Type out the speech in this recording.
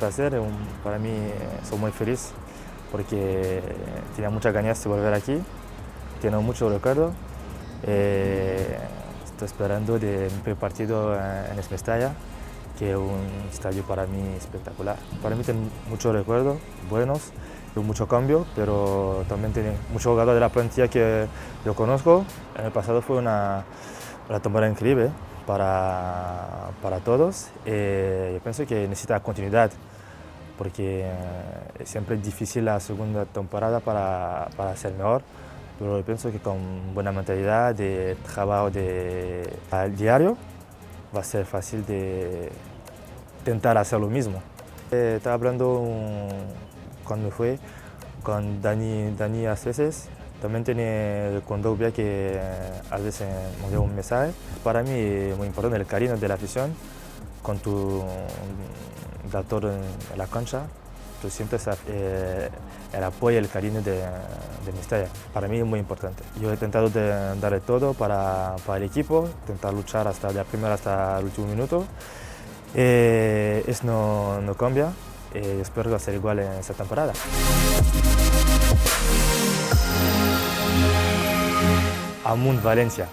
placer, para mí soy muy feliz porque tenía muchas ganas de volver aquí, tengo mucho recuerdo. Estoy esperando de mi primer partido en el Mestalla, que es un estadio para mí espectacular. Para mí tiene muchos recuerdos buenos, mucho cambio, pero también tiene muchos jugadores de la plantilla que yo conozco. En el pasado fue una temporada increíble para todos. Yo pienso que necesita continuidad, porque siempre es difícil la segunda temporada para ser mejor, pero yo pienso que con buena mentalidad de trabajo al diario va a ser fácil de intentar hacer lo mismo. Estaba hablando cuando me fui con Dani a veces, también tiene con Doubia que a veces me dio un mensaje. Para mí es muy importante el cariño de la afición, con tu dator en la cancha, tú sientes el apoyo y el cariño de Mestalla. Para mí es muy importante. Yo he intentado darle todo para el equipo, intentar luchar de la primera hasta el último minuto. Eso no cambia. Espero que va a ser igual en esta temporada. Amunt Valencia.